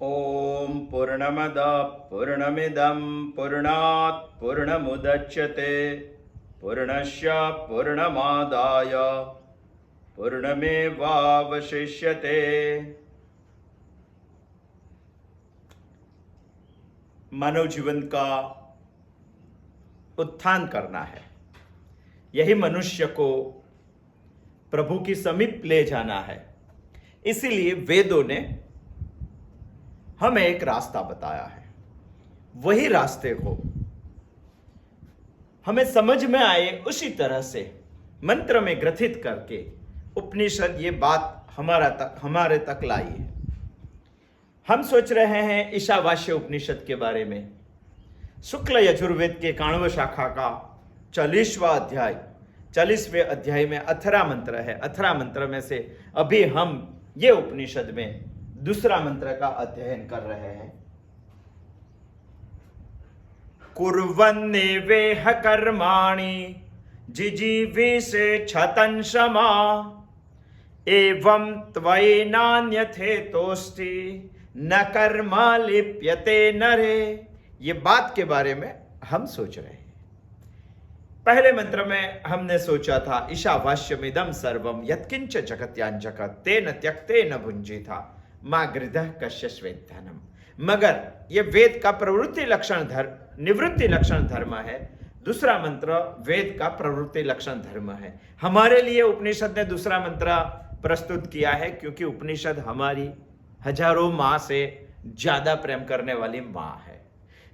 ओम पूर्णमदः पूर्णमिदं पूर्णात् पूर्णमुदच्यते पूर्णस्य पूर्णमादाय पूर्णमेवावशिष्यते। मानव जीवन का उत्थान करना है, यही मनुष्य को प्रभु की समीप ले जाना है। इसीलिए वेदों ने हमें एक रास्ता बताया है। वही रास्ते को हमें समझ में आए उसी तरह से मंत्र में ग्रथित करके उपनिषद ये बात हमारे तक लाई है। हम सोच रहे हैं ईशावास्य उपनिषद के बारे में। शुक्ल यजुर्वेद के 91 शाखा का 40वें अध्याय में 18 मंत्र है। 18 मंत्र में से अभी हम ये उपनिषद में दूसरा मंत्र का अध्ययन कर रहे हैं। कुर्वन्नेवेह कर्माणि जिजीविषे क्षतं क्षमा एवं त्वयि नान्यथेतोस्ति न कर्मा लिप्यते नरे। ये बात के बारे में हम सोच रहे हैं। पहले मंत्र में हमने सोचा था ईशावास्यमिदं सर्वं यत्किंच जगत्यां जगत् तेन त्यक्तेन भुञ्जीथा मां गृधः कस्य स्वेद्धनम। मगर ये वेद का प्रवृत्ति लक्षण धर्म निवृत्ति लक्षण धर्म है। दूसरा मंत्र वेद का प्रवृत्ति लक्षण धर्म है। हमारे लिए उपनिषद ने दूसरा मंत्र प्रस्तुत किया है क्योंकि उपनिषद हमारी हजारों माँ से ज्यादा प्रेम करने वाली माँ है।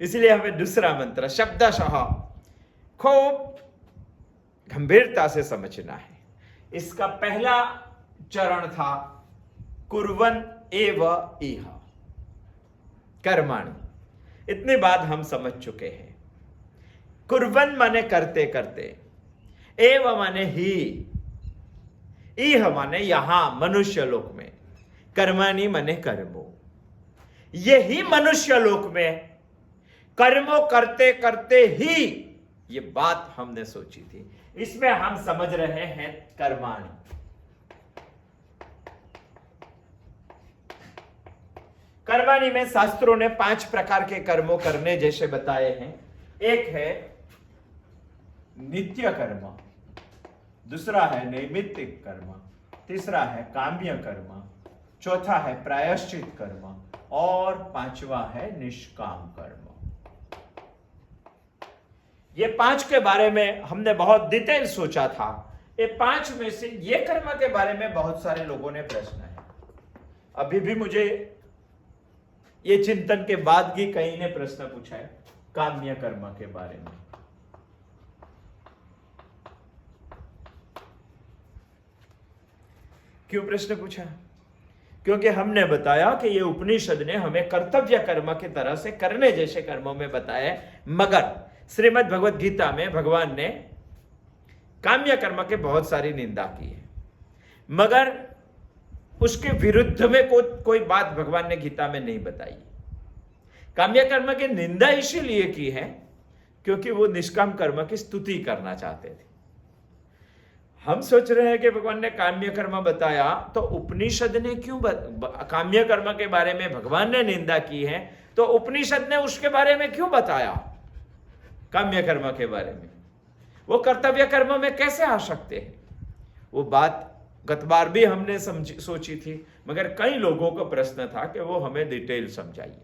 इसलिए हमें दूसरा मंत्र शब्दशः खूब गंभीरता से समझना है। इसका पहला चरण था कुर्वन् एव इह कर्माणि। इतनी बात हम समझ चुके हैं। कुर्वन् माने करते करते, एव माने ही, इह माने यहां मनुष्य लोक में, कर्माणि माने कर्मों। यही मनुष्य लोक में कर्मों करते करते ही, ये बात हमने सोची थी। इसमें हम समझ रहे हैं कर्माणि। कर्माणि में शास्त्रों ने 5 प्रकार के कर्मों करने जैसे बताए हैं। एक है नित्य कर्म, दूसरा है नैमित्तिक कर्म, तीसरा है काम्य कर्म, चौथा है प्रायश्चित कर्म और 5वां है निष्काम कर्म। ये 5 के बारे में हमने बहुत डिटेल सोचा था। ये 5 में से ये कर्म के बारे में बहुत सारे लोगों ने प्रश्न है। अभी भी मुझे ये चिंतन के बाद भी कई ने प्रश्न पूछा है काम्य कर्म के बारे में। क्यों प्रश्न पूछा? क्योंकि हमने बताया कि ये उपनिषद ने हमें कर्तव्य कर्म की तरह से करने जैसे कर्मों में बताया है। मगर श्रीमद् भगवत गीता में भगवान ने काम्य कर्म के बहुत सारी निंदा की है। मगर उसके विरुद्ध में कोई बात भगवान ने गीता में नहीं बताई। काम्य कर्म की निंदा इसीलिए की है क्योंकि वो निष्काम कर्म की स्तुति करना चाहते थे। हम सोच रहे हैं कि भगवान ने काम्य कर्म बताया तो उपनिषद ने क्यों काम्य कर्म के बारे में भगवान ने निंदा की है तो उपनिषद ने उसके बारे में क्यों बताया? काम्य कर्म के बारे में वो कर्तव्य कर्म में कैसे आ सकते हैं? वो बात गत बार भी हमने सोची थी, मगर कई लोगों का प्रश्न था कि वो हमें डिटेल समझाइए।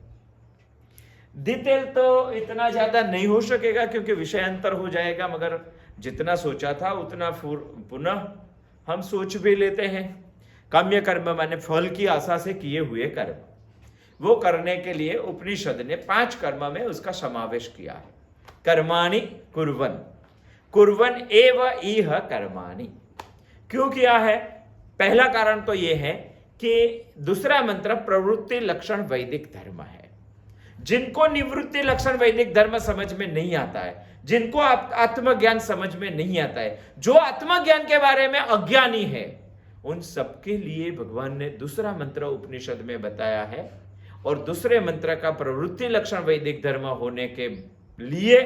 डिटेल तो इतना ज्यादा नहीं हो सकेगा क्योंकि विषयांतर हो जाएगा, मगर जितना सोचा था उतना पुनः हम सोच भी लेते हैं। काम्य कर्म माने फल की आशा से किए हुए कर्म, वो करने के लिए उपनिषद ने 5 कर्म में उसका समावेश किया है। कर्माणि कुर्वन्, कुर्वन् एव इह कर्माणि। क्यों किया है? पहला कारण तो यह है कि दूसरा मंत्र प्रवृत्ति लक्षण वैदिक धर्म है। जिनको निवृत्ति लक्षण वैदिक धर्म समझ में नहीं आता है, जिनको आत्मज्ञान समझ में नहीं आता है, जो आत्मज्ञान के बारे में अज्ञानी है, उन सबके लिए भगवान ने दूसरा मंत्र उपनिषद में बताया है। और दूसरे मंत्र का प्रवृत्ति लक्षण वैदिक धर्म होने के लिए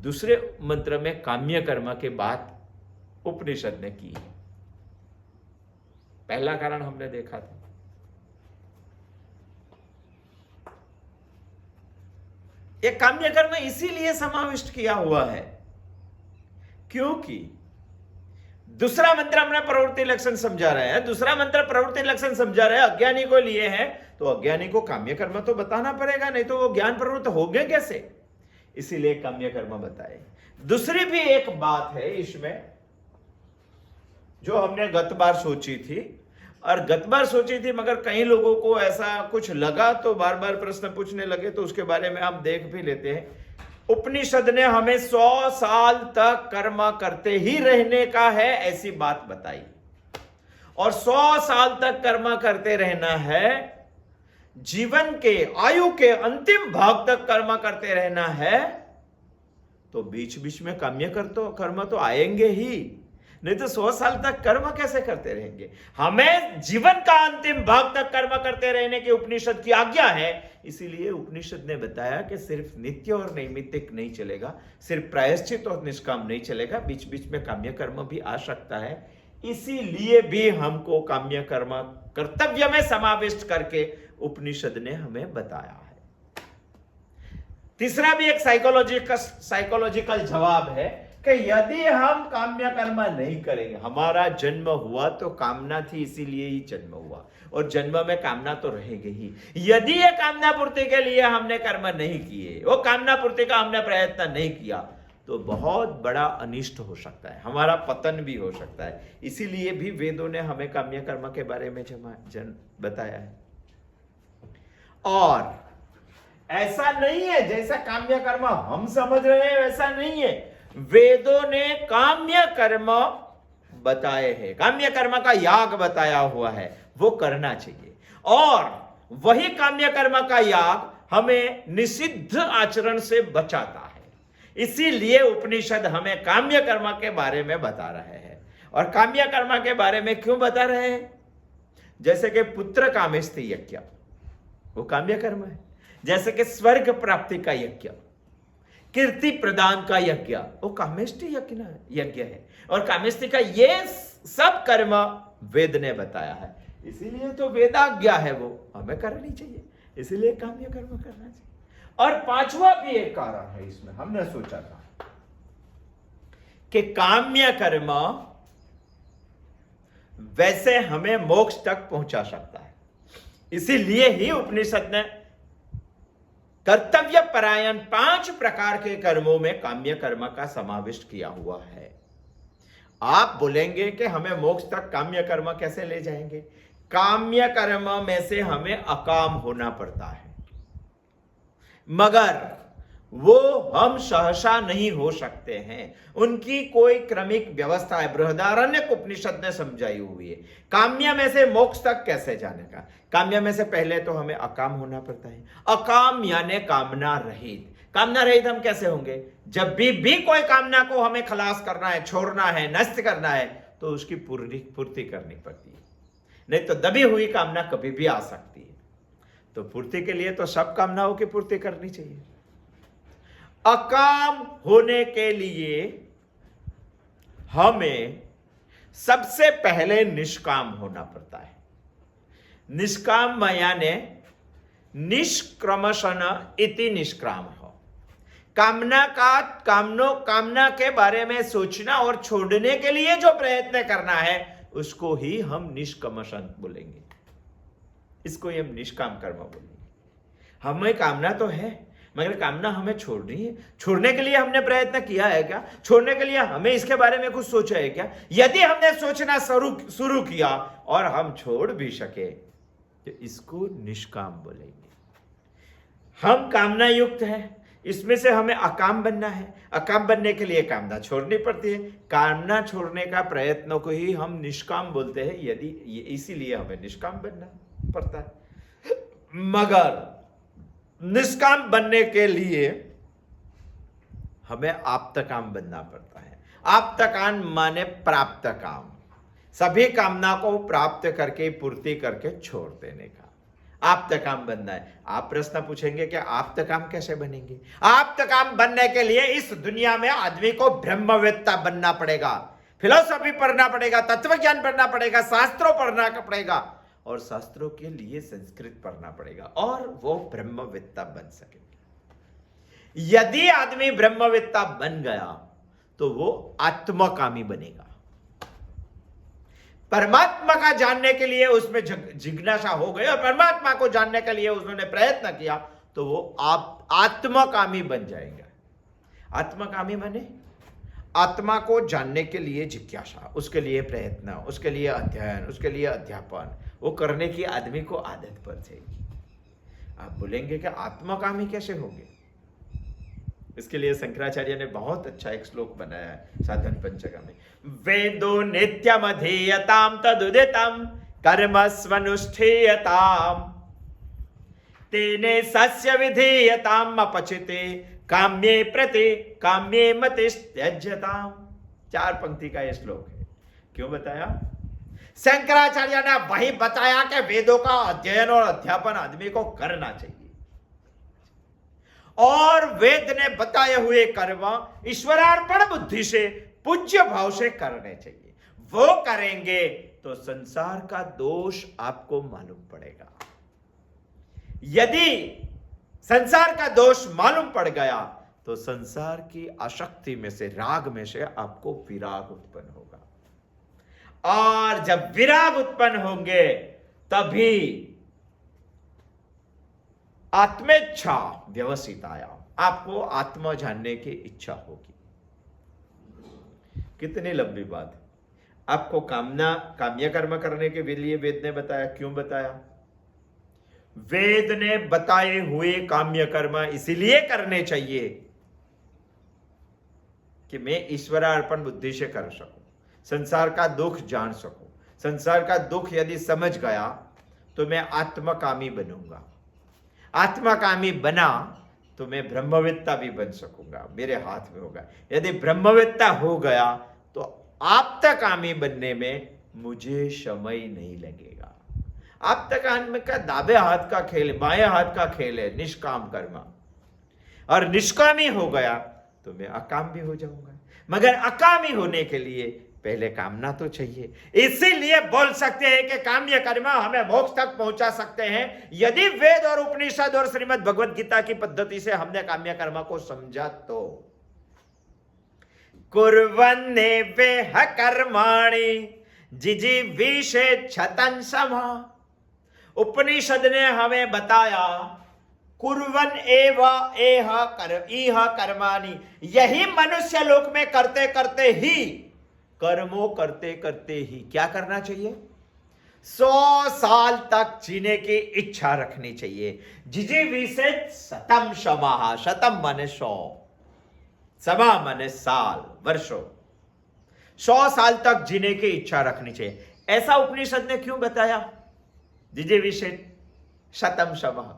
दूसरे मंत्र में काम्य कर्म के बात उपनिषद ने की है। पहला कारण हमने देखा था। ये काम्य कर्म इसीलिए समाविष्ट किया हुआ है क्योंकि दूसरा मंत्र हमने प्रवृत्ति लक्षण समझा रहा है, दूसरा मंत्र प्रवृत्ति लक्षण समझा रहा है, अज्ञानी को लिए है, तो अज्ञानी को काम्य कर्म तो बताना पड़ेगा, नहीं तो वो ज्ञान प्रवृत्त हो गए कैसे, इसीलिए काम्य कर्म बताए। दूसरी भी एक बात है इसमें जो हमने गत बार सोची थी, और गत बार सोची थी मगर कई लोगों को ऐसा कुछ लगा तो बार बार प्रश्न पूछने लगे, तो उसके बारे में हम देख भी लेते हैं। उपनिषद ने हमें 100 साल तक कर्म करते ही रहने का है ऐसी बात बताई, और 100 साल तक कर्म करते रहना है, जीवन के आयु के अंतिम भाग तक कर्म करते रहना है, तो बीच बीच में काम्य कर्म तो आएंगे ही, नहीं तो 100 साल तक कर्म कैसे करते रहेंगे। हमें जीवन का अंतिम भाग तक कर्म करते रहने की उपनिषद की आज्ञा है, इसीलिए उपनिषद ने बताया कि सिर्फ नित्य और नैमित्तिक नहीं चलेगा, सिर्फ प्रायश्चित और निष्काम नहीं चलेगा, बीच बीच में काम्य कर्म भी आ सकता है। इसीलिए भी हमको काम्य कर्म कर्तव्य में समाविष्ट करके उपनिषद ने हमें बताया है। तीसरा भी एक साइकोलॉजिकल जवाब है कि यदि हम काम्य कर्म नहीं करेंगे, हमारा जन्म हुआ तो कामना थी इसीलिए ही जन्म हुआ, और जन्म में कामना तो रहेगी ही। यदि ये कामना पूर्ति के लिए हमने कर्म नहीं किए, वो कामना पूर्ति का हमने प्रयत्न नहीं किया, तो बहुत बड़ा अनिष्ट हो सकता है, हमारा पतन भी हो सकता है। इसीलिए भी वेदों ने हमें काम्य कर्म के बारे में बताया है। और ऐसा नहीं है जैसा काम्य कर्म हम समझ रहे हैं वैसा नहीं है, वेदों ने काम्य कर्म बताए हैं, काम्य कर्म का याग बताया हुआ है, वो करना चाहिए। और वही काम्य कर्म का याग हमें निषिद्ध आचरण से बचाता है, इसीलिए उपनिषद हमें काम्य कर्म के बारे में बता रहे हैं। और काम्य कर्म के बारे में क्यों बता रहे हैं? जैसे कि पुत्र कामेष्टि यज्ञ, वो काम्य कर्म है। जैसे कि स्वर्ग प्राप्ति का यज्ञ, कीर्ति प्रदान का यज्ञ, वो कामेष्टि यज्ञ है। और कामेष्टि का ये सब कर्म वेद ने बताया है, इसीलिए तो वेदाज्ञा है, वो हमें करनी चाहिए, इसीलिए काम्य कर्म करना चाहिए। और पांचवा भी एक कारण है इसमें, हमने सोचा था कि काम्य कर्म वैसे हमें मोक्ष तक पहुंचा सकता है, इसीलिए ही उपनिषद ने कर्तव्य परायण 5 प्रकार के कर्मों में काम्य कर्म का समाविष्ट किया हुआ है। आप बोलेंगे कि हमें मोक्ष तक काम्य कर्म कैसे ले जाएंगे? काम्य कर्म में से हमें अकाम होना पड़ता है, मगर वो हम सहसा नहीं हो सकते हैं, उनकी कोई क्रमिक व्यवस्था है, बृहदारण्यक उपनिषद ने समझाई हुई है। काम्य में से मोक्ष तक कैसे जाने का? काम्य में से पहले तो हमें अकाम होना पड़ता है। अकाम यानी कामना रहित। कामना रहित हम कैसे होंगे? जब भी कोई कामना को हमें खलास करना है, छोड़ना है, नष्ट करना है, तो उसकी पूर्ति करनी पड़ती है, नहीं तो दबी हुई कामना कभी भी आ सकती है। तो पूर्ति के लिए तो सब कामनाओं की पूर्ति करनी चाहिए। अकाम होने के लिए हमें सबसे पहले निष्काम होना पड़ता है। निष्काम यानी निष्क्रमशन इति निष्क्राम हो। कामना के बारे में सोचना और छोड़ने के लिए जो प्रयत्न करना है उसको ही हम निष्क्रमशन बोलेंगे, इसको ही हम निष्काम कर्म बोलेंगे। हमें कामना तो है मगर कामना हमें छोड़नी है, छोड़ने के लिए हमने प्रयत्न किया है क्या? छोड़ने के लिए हमें इसके बारे में कुछ सोचा है क्या? यदि हमने सोचना शुरू किया और हम छोड़ भी सके तो इसको निष्काम बोलेंगे। हम कामना युक्त है, इसमें से हमें अकाम बनना है, अकाम बनने के लिए कामना छोड़नी पड़ती है, कामना छोड़ने का प्रयत्न को ही हम निष्काम बोलते हैं, यदि इसीलिए हमें निष्काम बनना पड़ता है। मगर निष्काम बनने के लिए हमें आप्त काम बनना पड़ता है। आप्त काम माने प्राप्त काम, सभी कामना को प्राप्त करके पूर्ति करके छोड़ देने का आप्त काम बनना है। आप प्रश्न पूछेंगे कि आप्त काम कैसे बनेंगे? आप्त काम बनने के लिए इस दुनिया में आदमी को ब्रह्मवेत्ता बनना पड़ेगा। फिलॉसफी पढ़ना पड़ेगा, तत्व ज्ञान पढ़ना पड़ेगा, शास्त्रों पढ़ना पड़ेगा और शास्त्रों के लिए संस्कृत पढ़ना पड़ेगा और वो ब्रह्मवेत्ता बन सके। यदि आदमी ब्रह्मवेत्ता बन गया तो वो आत्मकामी बनेगा। परमात्मा का जानने के लिए उसमें जिज्ञासा हो गई और परमात्मा को जानने के लिए उन्होंने प्रयत्न किया तो वो आप आत्मकामी बन जाएगा। आत्मकामी बने, आत्मा को जानने के लिए जिज्ञासा, उसके लिए प्रयत्न, उसके लिए अध्ययन, उसके लिए अध्यापन, वो करने की आदमी को आदत पड़ जाएगी। आप बोलेंगे कि आत्मकामी कैसे होंगे? इसके लिए शंकराचार्य ने बहुत अच्छा एक श्लोक बनाया है साधन पंचक में। वेदो नित्यम अधीयताम तदुदितम कर्म स्वनुष्ठीयताम तेने सस्य विधीयताम अपचिते काम्ये प्रति काम्ये मतिस्त्यज्यताम। 4 पंक्ति का यह श्लोक है। क्यों बताया? शंकराचार्य ने वही बताया कि वेदों का अध्ययन और अध्यापन आदमी को करना चाहिए और वेद ने बताए हुए कर्म ईश्वरार्पण बुद्धि से, पूज्य भाव से करने चाहिए। वो करेंगे तो संसार का दोष आपको मालूम पड़ेगा। यदि संसार का दोष मालूम पड़ गया तो संसार की आसक्ति में से, राग में से आपको विराग उत्पन्न होगा और जब विराग उत्पन्न होंगे तभी आत्मेच्छा व्यवसिताया, आपको आत्मा जानने की इच्छा होगी। कितनी लंबी बात है। आपको काम्य कर्म करने के लिए वेद ने बताया। क्यों बताया? वेद ने बताए हुए काम्य कर्म इसीलिए करने चाहिए कि मैं ईश्वरार्पण बुद्धि से कर सकूं, संसार का दुख जान सकूं। संसार का दुख यदि समझ गया तो मैं आत्मकामी बनूंगा। आत्मकामी बना तो मैं ब्रह्मवेत्ता भी बन सकूंगा, मेरे हाथ में होगा। यदि ब्रह्मवेत्ता हो गया तो आप्तकामी बनने में मुझे समय नहीं लगेगा। आप्तकामी का दाबे हाथ का खेल, बाएं हाथ का खेल है, निष्काम कर्म। और निष्कामी हो गया तो मैं अकाम भी हो जाऊंगा। मगर अकामी होने के लिए पहले कामना तो चाहिए। इसीलिए बोल सकते हैं कि काम्य कर्म हमें मोक्ष तक पहुंचा सकते हैं यदि वेद और उपनिषद और श्रीमद् भगवत गीता की पद्धति से हमने काम्य कर्म को समझा तो। कुर्वन्ने वेह कर्माणि जिजीविषेच्छतं समा। उपनिषद ने हमें बताया कुर्वन एव इह कर्माणि, यही मनुष्य लोक में करते करते ही, कर्मों करते करते ही क्या करना चाहिए? 100 साल तक जीने की इच्छा रखनी चाहिए। जिजीविषेच्छ शतं शमाः, शतम माने 100, समा माने साल, वर्षों। 100 साल तक जीने की इच्छा रखनी चाहिए। ऐसा उपनिषद ने क्यों बताया? जिजीविषेच्छ शतं शमाः,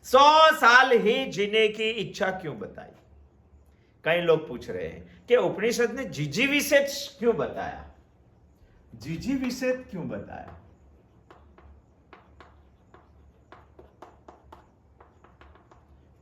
100 साल ही जीने की इच्छा क्यों बताई? कई लोग पूछ रहे हैं कि उपनिषद ने जिजीविषेच्छ क्यों बताया? जिजीविषेच्छ क्यों बताया?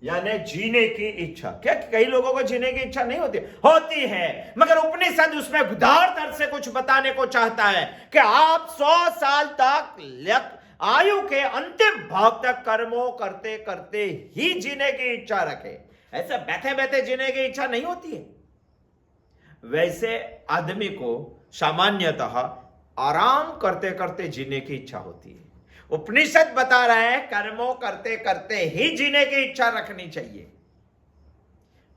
यानी जीने की इच्छा। क्या कई लोगों को जीने की इच्छा नहीं होती है, मगर उपनिषद उसमें उदार तरह से कुछ बताने को चाहता है कि आप 100 साल तक आयु के अंतिम भाग तक कर्मों करते करते ही जीने की इच्छा रखें। ऐसे बैठे बैठे जीने की इच्छा नहीं होती है। वैसे आदमी को सामान्यतः आराम करते करते जीने की इच्छा होती है। उपनिषद बता रहे हैं कर्मों करते करते ही जीने की इच्छा रखनी चाहिए।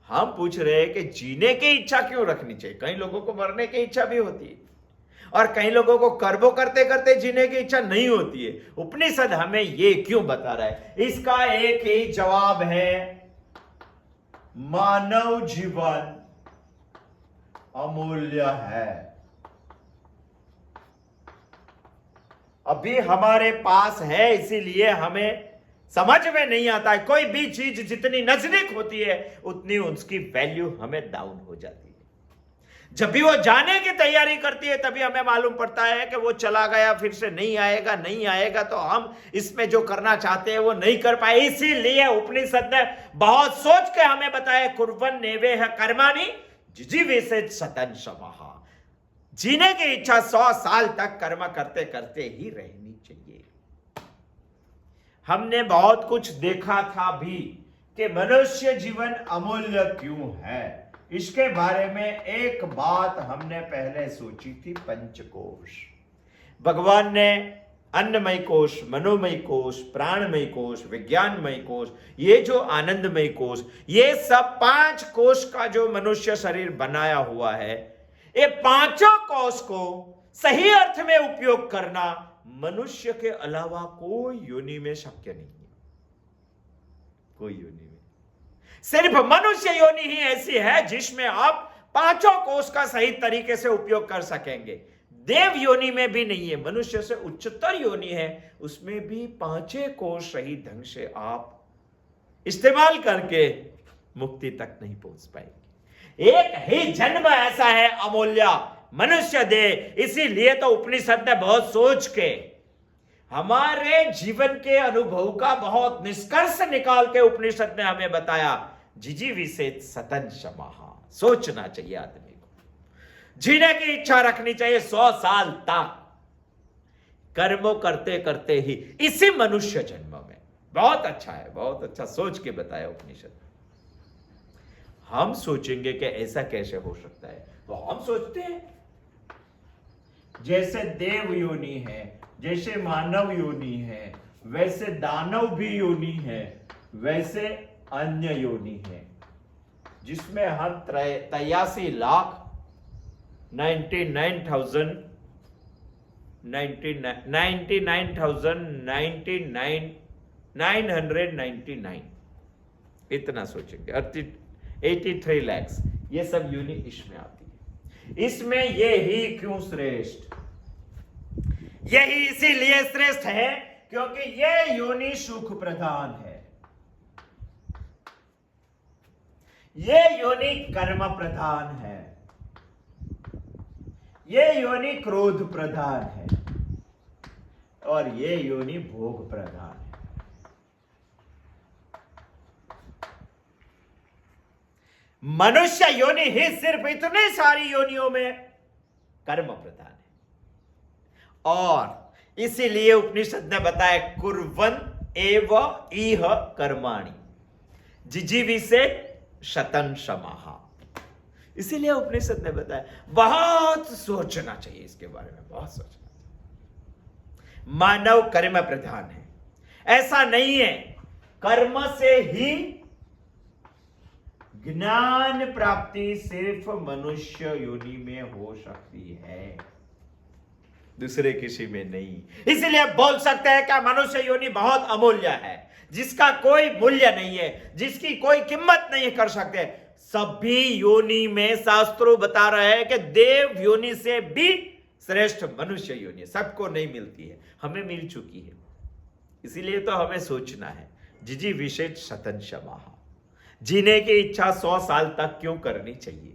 हम पूछ रहे हैं कि जीने की इच्छा क्यों रखनी चाहिए? कई लोगों को मरने की इच्छा भी होती है और कई लोगों को कर्मों करते करते जीने की इच्छा नहीं होती है। उपनिषद हमें ये क्यों बता रहा है? इसका एक ही जवाब है, मानव जीवन अमूल्य है। अभी हमारे पास है, इसीलिए हमें समझ में नहीं आता है। कोई भी चीज जितनी नजदीक होती है उतनी उसकी वैल्यू हमें डाउन हो जाती है। जब भी वो जाने की तैयारी करती है तभी हमें मालूम पड़ता है कि वो चला गया, फिर से नहीं आएगा तो हम इसमें जो करना चाहते हैं वो नहीं कर पाए। इसीलिए उपनिषद ने बहुत सोच के हमें बताया, कुर्वन् नेवेह कर्माणि जिजीविषेच्छ शतं शमाः। जीने की इच्छा 100 साल तक कर्म करते करते ही रहनी चाहिए। हमने बहुत कुछ देखा था भी कि मनुष्य जीवन अमूल्य क्यों है। इसके बारे में एक बात हमने पहले सोची थी, पंचकोश। भगवान ने अन्नमय कोश, मनोमय कोश, प्राणमय कोश, विज्ञानमय कोश, ये जो आनंदमय कोश, ये सब 5 कोश का जो मनुष्य शरीर बनाया हुआ है, ये पांचों कोश को सही अर्थ में उपयोग करना मनुष्य के अलावा कोई योनि में शक्य नहीं है। कोई योनि में सिर्फ मनुष्य योनि ही ऐसी है जिसमें आप पांचों कोश का सही तरीके से उपयोग कर सकेंगे। देव योनि में भी नहीं है, मनुष्य से उच्चतर योनि है, उसमें भी 5 कोश सही ढंग से आप इस्तेमाल करके मुक्ति तक नहीं पहुंच पाएंगे। एक ही जन्म ऐसा है अमूल्य मनुष्य दे, इसीलिए तो उपनिषद ने बहुत सोच के हमारे जीवन के अनुभव का बहुत निष्कर्ष निकाल के उपनिषद ने हमें बताया, जिजीविषेद सतन क्षमा। सोचना चाहिए आदमी को, जीने की इच्छा रखनी चाहिए 100 साल तक, कर्मों करते करते ही इसी मनुष्य जन्म में। बहुत अच्छा है, बहुत अच्छा सोच के बताया उपनिषद। हम सोचेंगे कि ऐसा कैसे हो सकता है, तो हम सोचते हैं जैसे देव योनि है, जैसे मानव योनि है, वैसे दानव भी योनि है, वैसे अन्य योनि है, जिसमें हम 83 लाख 99,999 इतना सोचेंगे। 83 लाख ये सब योनि इसमें आती है। इसमें ये ही क्यों श्रेष्ठ, यही इसीलिए श्रेष्ठ है क्योंकि ये योनि सुख प्रधान है, ये योनि कर्म प्रधान है, ये योनि क्रोध प्रधान है, और ये योनि भोग प्रधान है। मनुष्य योनि ही सिर्फ इतने सारी योनियों में कर्म प्रधान है, और इसीलिए उपनिषद ने बताया कुर्वन् एव इह कर्माणि जिजीविषेद शतं शमाः। इसीलिए उपनिषद ने बताया, बहुत सोचना चाहिए इसके बारे में, बहुत सोचना चाहिए। मानव कर्म प्रधान है, ऐसा नहीं है कर्म से ही ज्ञान प्राप्ति सिर्फ मनुष्य योनि में हो सकती है, दूसरे किसी में नहीं। इसलिए बोल सकते हैं कि मनुष्य योनि बहुत अमूल्य है, जिसका कोई मूल्य नहीं है, जिसकी कोई कीमत नहीं कर सकते। सभी योनि में शास्त्रों बता रहे हैं कि देव योनि से भी श्रेष्ठ मनुष्य योनि सबको नहीं मिलती है, हमें मिल चुकी है। इसीलिए तो हमें सोचना है, जिजीविषेद शतं शमाः, जीने की इच्छा 100 साल तक क्यों करनी चाहिए,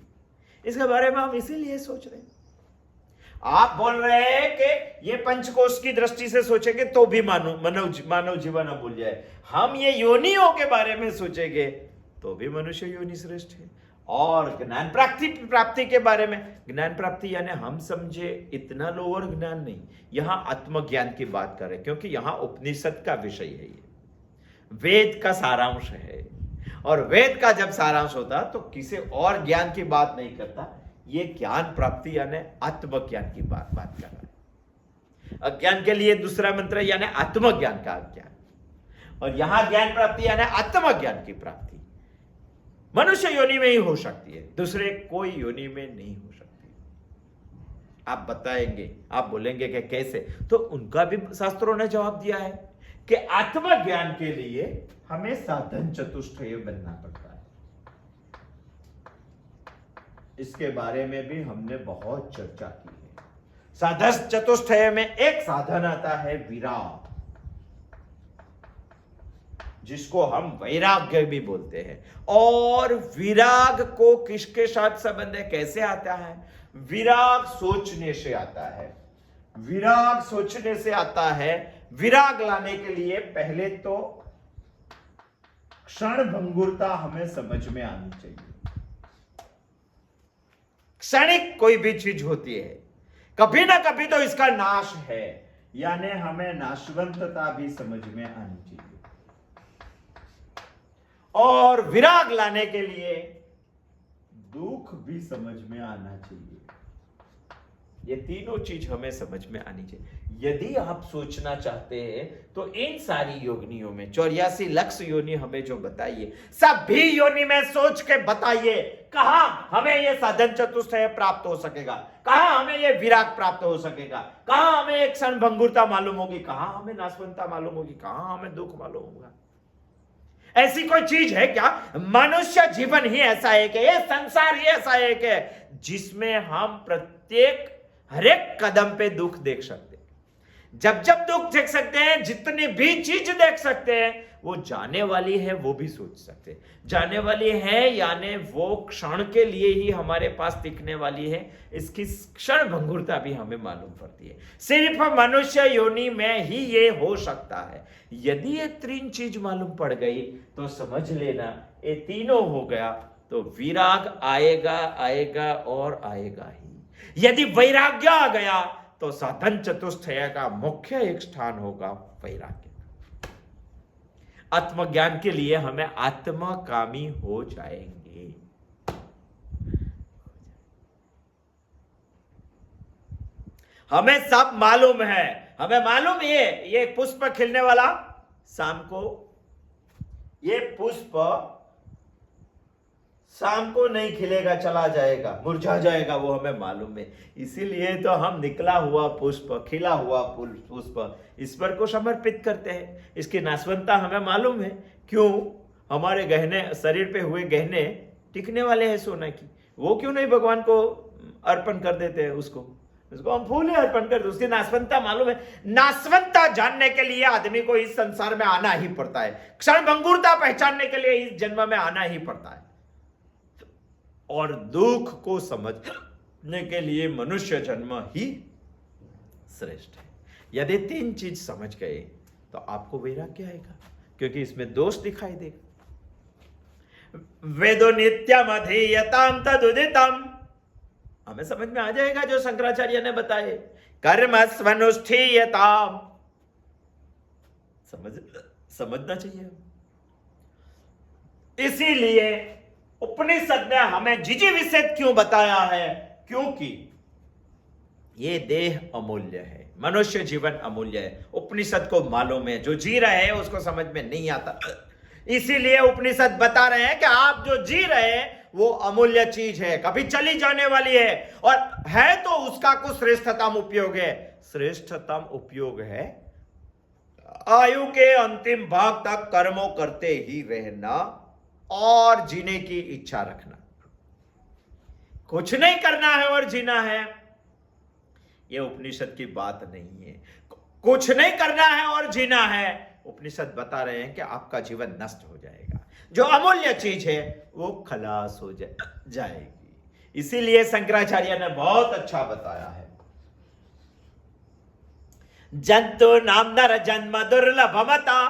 इसके बारे में हम इसीलिए सोच रहे हैं। आप बोल रहे हैं कि ये पंचकोश की दृष्टि से सोचेंगे तो भी मानव जीवन अमूल्य है, हम ये योनियों के बारे में सोचेंगे तो भी मनुष्य योनि श्रेष्ठ है। और ज्ञान प्राप्ति के बारे में, ज्ञान प्राप्ति यानी हम समझे इतना लोअर ज्ञान नहीं, यहां आत्मज्ञान की बात करें, क्योंकि यहां उपनिषद का विषय है, ये वेद का सारांश है, और वेद का जब सारांश होता तो किसी और ज्ञान की बात नहीं करता, ये ज्ञान प्राप्ति यानी आत्मज्ञान की बात कर रहा है। अज्ञान के लिए दूसरा मंत्र यानी आत्मज्ञान का अज्ञान, और यहां ज्ञान प्राप्ति यानी आत्मज्ञान की प्राप्ति मनुष्य योनि में ही हो सकती है, दूसरे कोई योनि में नहीं हो सकती। आप बताएंगे, आप बोलेंगे कि कैसे, तो उनका भी शास्त्रों ने जवाब दिया है कि आत्मज्ञान के लिए हमें साधन चतुष्टय बनना पड़ता है। इसके बारे में भी हमने बहुत चर्चा की है। साधन चतुष्टय में एक साधन आता है विराग, जिसको हम वैराग्य भी बोलते हैं। और विराग को किसके साथ संबंध है, कैसे आता है? विराग सोचने से आता है, विराग सोचने से आता है। विराग लाने के लिए पहले तो क्षण भंगुरता हमें समझ में आनी चाहिए। क्षणिक कोई भी चीज होती है, कभी ना कभी तो इसका नाश है, यानी हमें नाशवंतता भी समझ में आनी चाहिए। और विराग लाने के लिए दुख भी समझ में आना चाहिए। ये तीनों चीज हमें समझ में आनी चाहिए। यदि आप सोचना चाहते हैं तो इन सारी योनियों में 84 लक्ष योनि हमें जो बताइए, सभी योनि में सोच के बताइए कहां हमें ये साधन चतुष्टय प्राप्त हो सकेगा, कहां हमें ये विराग प्राप्त हो सकेगा, कहां हमें एक क्षण भंगुरता मालूम होगी, कहां हमें नाशवंतता मालूम होगी, कहां हमें दुख मालूम होगा। ऐसी कोई चीज है क्या? मनुष्य जीवन ही ऐसा है कि ये संसार ही ऐसा है कि जिसमें हम प्रत्येक हर एक कदम पे दुख देख सकते हैं। जब जब दुख देख सकते हैं, जितनी भी चीज देख सकते हैं, वो जाने वाली है वो भी सोच सकते हैं। जाने वाली है यानी वो क्षण के लिए ही हमारे पास टिकने वाली है, इसकी क्षण भंगुरता भी हमें मालूम पड़ती है। सिर्फ मनुष्य योनि में ही ये हो सकता है। यदि ये तीन चीज मालूम पड़ गई तो समझ लेना ये तीनों हो गया तो विराग आएगा आएगा और आएगा ही। यदि वैराग्य आ गया तो साधन चतुष्टय का मुख्य एक स्थान होगा वैराग्य। आत्मज्ञान के लिए हमें आत्मकामी हो जाएंगे। हमें सब मालूम है, हमें मालूम ये पुष्प खिलने वाला शाम को, ये पुष्प शाम को नहीं खिलेगा, चला जाएगा, मुरझा जाएगा, वो हमें मालूम है। इसीलिए तो हम निकला हुआ पुष्प, खिला हुआ पुष्प ईश्वर को समर्पित करते हैं। इसकी नाशवंतता हमें मालूम है। क्यों? हमारे गहने, शरीर पे हुए गहने टिकने वाले हैं सोने की, वो क्यों नहीं भगवान को अर्पण कर देते हैं? उसको हम फूल ही अर्पण करते, उसकी नाशवंतता मालूम है। नाशवंतता जानने के लिए आदमी को इस संसार में आना ही पड़ता है। क्षण भंगुरता पहचानने के लिए इस जन्म में आना ही पड़ता है। और दुख को समझने के लिए मनुष्य जन्म ही श्रेष्ठ है। यदि तीन चीज समझ गए तो आपको वैराग्य आएगा, क्योंकि इसमें दोष दिखाई देगा। वेदो नित्यम अधीयताम तदुदितम, हमें समझ में आ जाएगा जो शंकराचार्य ने बताए। कर्म स्वनुष्ठीयताम, समझना चाहिए। इसीलिए उपनिषद ने हमें जिजीविषेद क्यों बताया है? क्योंकि ये देह अमूल्य है, मनुष्य जीवन अमूल्य है। उपनिषद को मालूम है, जो जी रहे हैं उसको समझ में नहीं आता। इसीलिए उपनिषद बता रहे हैं कि आप जो जी रहे हैं वो अमूल्य चीज है, कभी चली जाने वाली है, और है तो उसका कुछ श्रेष्ठतम उपयोग है। श्रेष्ठतम उपयोग है आयु के अंतिम भाग तक कर्मों करते ही रहना और जीने की इच्छा रखना। कुछ नहीं करना है और जीना है, यह उपनिषद की बात नहीं है। कुछ नहीं करना है और जीना है, उपनिषद बता रहे हैं कि आपका जीवन नष्ट हो जाएगा, जो अमूल्य चीज है वो खलास हो जाएगी। इसीलिए शंकराचार्य ने बहुत अच्छा बताया है। जंतु नाम नर जन्म दुर्लभमता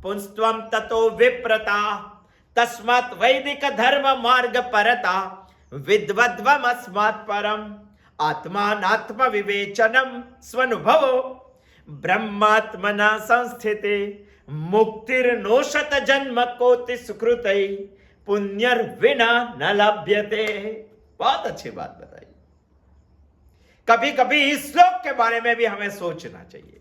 पुंस्त्वम ततो विप्रता तस्मात् वैदिक धर्म मार्ग परता विद्वद्वम अस्मात् परम आत्मानात्म विवेचनम स्वनुभव ब्रह्मात्मना संस्थिते मुक्तिर्नोषत जन्म कोटि सुकृतै पुण्यर विना न लभ्यते। बहुत अच्छी बात बताई। कभी कभी इस श्लोक के बारे में भी हमें सोचना चाहिए।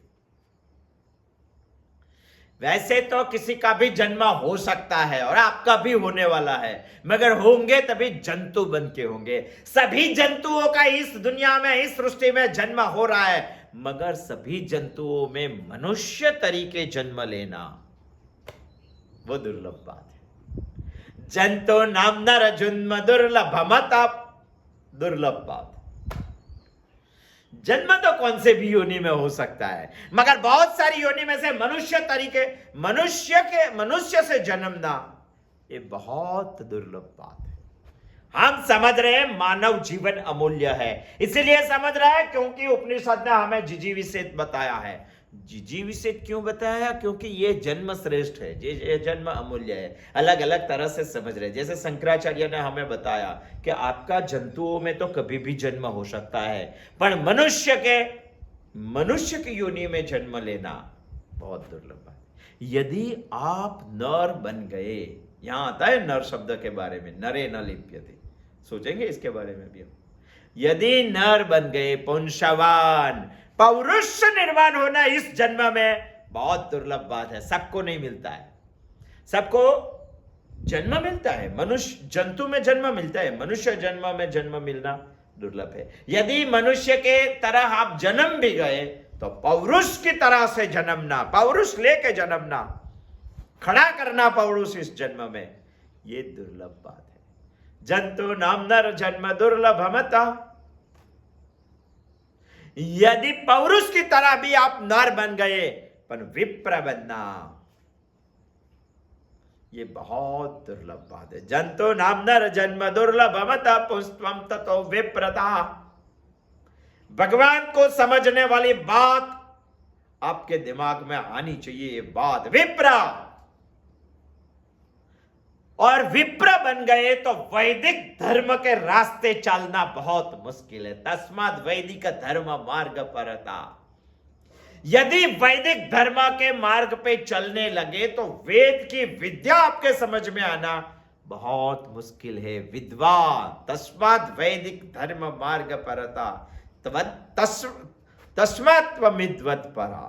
वैसे तो किसी का भी जन्म हो सकता है और आपका भी होने वाला है, मगर होंगे तभी जंतु बन के होंगे। सभी जंतुओं का इस दुनिया में, इस सृष्टि में जन्म हो रहा है, मगर सभी जंतुओं में मनुष्य तरीके जन्म लेना वो दुर्लभ बात है। जंतु नाम नर जन्म दुर्लभमता, दुर्लभ बात। जन्म तो कौन से भी योनि में हो सकता है, मगर बहुत सारी योनि में से मनुष्य तरीके, मनुष्य से जन्मना ये बहुत दुर्लभ बात है। हम समझ रहे हैं मानव जीवन अमूल्य है, इसीलिए समझ रहा है क्योंकि उपनिषद ने हमें जिजीविषेद बताया है। जिजी विषेद क्यों बताया? क्योंकि ये जन्म श्रेष्ठ है, ये जन्म अमूल्य है। अलग अलग तरह से समझ रहे, जैसे शंकराचार्य ने हमें बताया कि आपका जंतुओं में तो कभी भी जन्म हो सकता है, पर मनुष्य की योनि में जन्म लेना बहुत दुर्लभ है। यदि आप नर बन गए, यहां आता है नर शब्द के बारे में, नरे न लिप्यते, सोचेंगे इसके बारे में भी हम। यदि नर बन गए, पुंसवान, पौरुष निर्माण होना इस जन्म में बहुत दुर्लभ बात है, सबको नहीं मिलता है। सबको जन्म मिलता है, मनुष्य जंतु में जन्म मिलता है, मनुष्य जन्म में जन्म मिलना दुर्लभ है। यदि मनुष्य के तरह आप जन्म भी गए तो पौरुष की तरह से जन्मना, पौरुष लेके जन्मना, खड़ा करना पौरुष इस जन्म में, ये दुर्लभ बात है। जंतु नाम नर जन्म दुर्लभमता। यदि पौरुष की तरह भी आप नर बन गए, पर विप्र बनना ये बहुत दुर्लभ बात है। जंतु नाम नर जन्म दुर्लभमता पुष्पम ततो विप्रता। भगवान को समझने वाली बात आपके दिमाग में आनी चाहिए, ये बात विप्र। और विप्र बन गए तो वैदिक धर्म के रास्ते चलना बहुत मुश्किल है। तस्मात् वैदिक धर्म मार्ग परता। यदि वैदिक धर्म के मार्ग पे चलने लगे तो वेद की विद्या आपके समझ में आना बहुत मुश्किल है। विद्वान तस्मात् वैदिक धर्म मार्ग परता तस्मात् विद्वत् परा।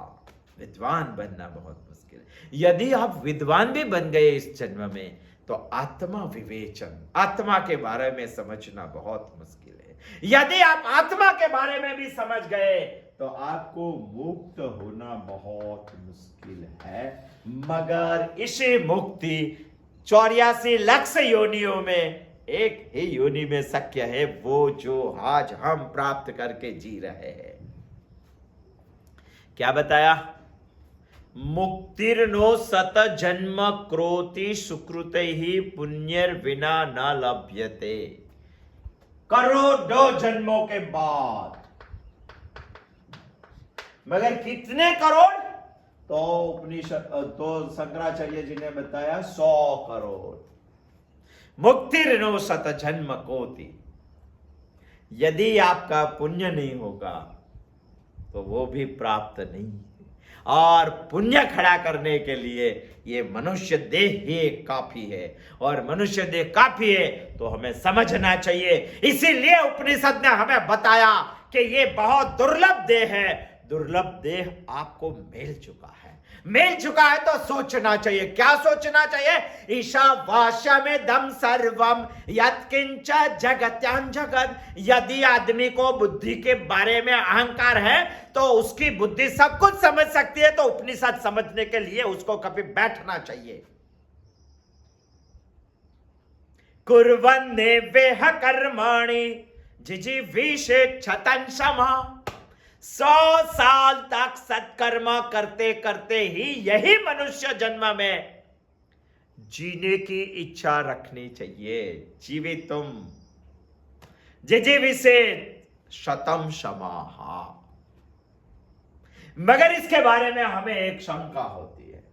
विद्वान बनना बहुत मुश्किल है। यदि आप विद्वान भी बन गए इस जन्म में तो आत्मा विवेचन, आत्मा के बारे में समझना बहुत मुश्किल है। यदि आप आत्मा के बारे में भी समझ गए तो आपको मुक्त होना बहुत मुश्किल है। मगर इसी मुक्ति 84 लाख योनियों में एक ही योनि में शक्य है, वो जो आज हम प्राप्त करके जी रहे हैं। क्या बताया? मुक्तिर्नो सत जन्म क्रोति सुकृते ही पुण्यर बिना न लभ्यते। करोड़ों जन्मों के बाद, मगर कितने करोड़? तो उपनिषद तो शंकराचार्य जी ने बताया 100 करोड़। मुक्तिर्नो सत जन्म कोटि। यदि आपका पुण्य नहीं होगा तो वो भी प्राप्त नहीं। और पुण्य खड़ा करने के लिए ये मनुष्य देह ही काफी है, और मनुष्य देह काफी है तो हमें समझना चाहिए। इसीलिए उपनिषद ने हमें बताया कि ये बहुत दुर्लभ देह है। दुर्लभ देह आपको मिल चुका है, मिल चुका है तो सोचना चाहिए। क्या सोचना चाहिए? ईशावास्यमेव दम सर्वम यत्किंच जगत्यां जगत। यदि आदमी को बुद्धि के बारे में अहंकार है तो उसकी बुद्धि सब कुछ समझ सकती है, तो उपनिषद समझने के लिए उसको कभी बैठना चाहिए। कुर्वन्ने वेह कर्माणि जिजीविषेच्छतं समा। 100 साल तक सत्कर्म करते करते ही यही मनुष्य जन्म में जीने की इच्छा रखनी चाहिए। जीवितुम जिजीविषेत् शतम समाहा। मगर इसके बारे में हमें एक शंका होती है।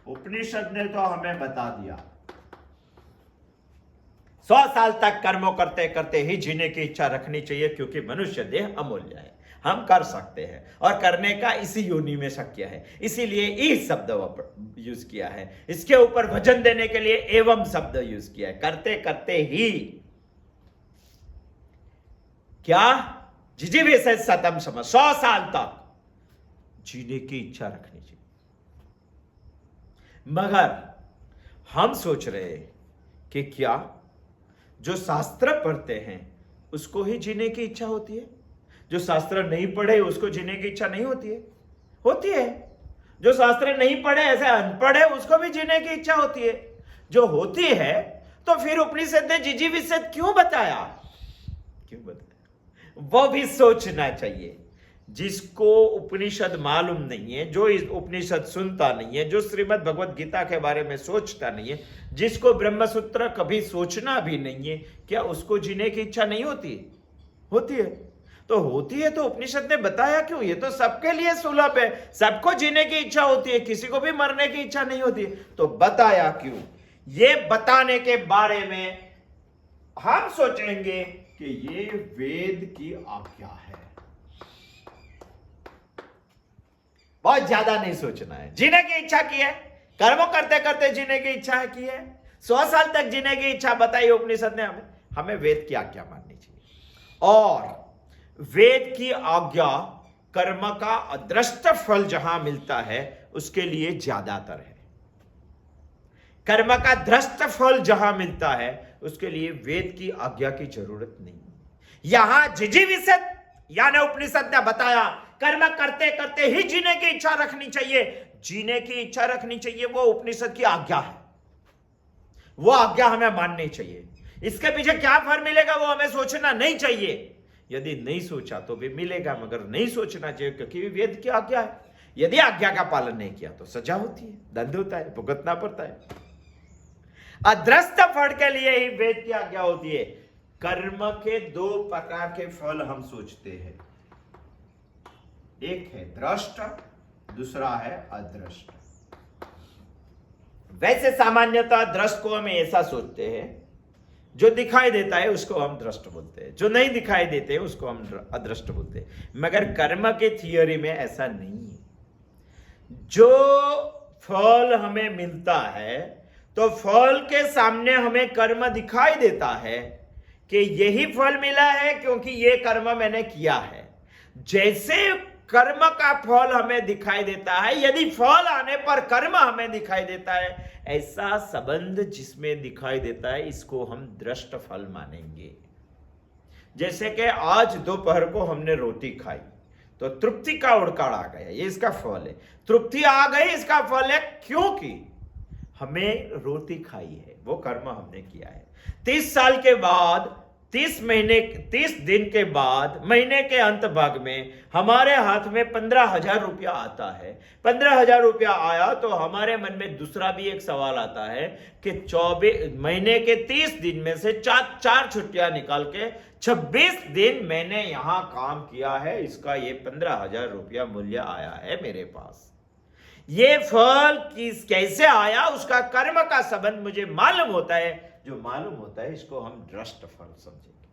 उपनिषद ने तो हमें बता दिया 100 साल तक कर्मों करते करते ही जीने की इच्छा रखनी चाहिए, क्योंकि मनुष्य देह अमूल्य है, हम कर सकते हैं और करने का इसी योनि में शक्य है। इसीलिए इस शब्द यूज किया है। इसके ऊपर वजन देने के लिए एवं शब्द यूज किया है। करते करते ही क्या? जिजीविषेत् शतम समा। 100 साल तक जीने की इच्छा रखनी चाहिए। मगर हम सोच रहे हैं कि क्या जो शास्त्र पढ़ते हैं उसको ही जीने की इच्छा होती है? जो शास्त्र नहीं पढ़े उसको जीने की इच्छा नहीं होती है? होती है। जो शास्त्र नहीं पढ़े, ऐसे अनपढ़ है, उसको भी जीने की इच्छा होती है। जो होती है तो फिर उपनिषद ने जिजीविषेत् क्यों बताया? क्यों बताया? वो भी सोचना चाहिए। जिसको उपनिषद मालूम नहीं है, जो इस उपनिषद सुनता नहीं है, जो श्रीमद् भगवत गीता के बारे में सोचता नहीं है, जिसको ब्रह्मसूत्र कभी सोचना भी नहीं है, क्या उसको जीने की इच्छा नहीं होती? होती है। तो होती है तो उपनिषद ने बताया क्यों? ये तो सबके लिए सुलभ है, सबको जीने की इच्छा होती है, किसी को भी मरने की इच्छा नहीं होती, तो बताया क्यों? ये बताने के बारे में हम सोचेंगे कि ये वेद की आज्ञा है। बहुत ज्यादा नहीं सोचना है। जीने की इच्छा की है, कर्मों करते करते जीने की इच्छा की है, 100 साल तक जीने की इच्छा बताई उपनिषद ने हमें वेद की आज्ञा माननी चाहिए। और वेद की आज्ञा कर्म का अदृष्ट फल जहां मिलता है उसके लिए ज्यादातर है। कर्म का दृष्ट फल जहां मिलता है उसके लिए वेद की आज्ञा की जरूरत नहीं। यहां जिजीविषद यानी उपनिषद ने बताया कर्म करते करते ही जीने की इच्छा रखनी चाहिए, जीने की इच्छा रखनी चाहिए, वो उपनिषद की आज्ञा है, वो आज्ञा हमें माननी चाहिए। इसके पीछे क्या फल मिलेगा वो हमें सोचना नहीं चाहिए। यदि नहीं सोचा तो भी मिलेगा, मगर नहीं सोचना चाहिए क्योंकि वेद की आज्ञा है। यदि आज्ञा का पालन नहीं किया तो सजा होती है, दंड होता है, भुगतना पड़ता है। अदृष्ट फल के लिए ही वेद की आज्ञा होती है। कर्म के 2 प्रकार के फल हम सोचते हैं, एक है दृष्ट, दूसरा है अदृष्ट। वैसे सामान्यतः दृष्ट को हम ऐसा सोचते हैं, जो दिखाई देता है उसको हम दृष्ट बोलते हैं, जो नहीं दिखाई देते उसको हम अदृष्ट बोलते हैं। मगर कर्म के थियोरी में ऐसा नहीं है। जो फल हमें मिलता है तो फल के सामने हमें कर्म दिखाई देता है कि यही फल मिला है क्योंकि ये कर्म मैंने किया है। जैसे कर्म का फल हमें दिखाई देता है, यदि फल आने पर कर्म हमें दिखाई देता है, ऐसा संबंध जिसमें दिखाई देता है इसको हम दृष्ट फल मानेंगे। जैसे कि आज दोपहर को हमने रोटी खाई तो तृप्ति का उड़कार आ गया, ये इसका फल है। तृप्ति आ गई, इसका फल है, क्योंकि हमें रोटी खाई है, वो कर्म हमने किया है। 30 साल के बाद, 30 दिन के बाद, महीने के अंत भाग में हमारे हाथ में 15,000 रुपया आता है। 15,000 रुपया आया तो हमारे मन में दूसरा भी एक सवाल आता है कि 24 महीने के 30 दिन में से 4 छुट्टियां निकाल के 26 दिन मैंने यहां काम किया है, इसका ये 15,000 रुपया मूल्य आया है मेरे पास। ये फल कैसे आया उसका कर्म का संबंध मुझे मालूम होता है। जो मालूम होता है इसको हम दृष्ट फल समझेंगे।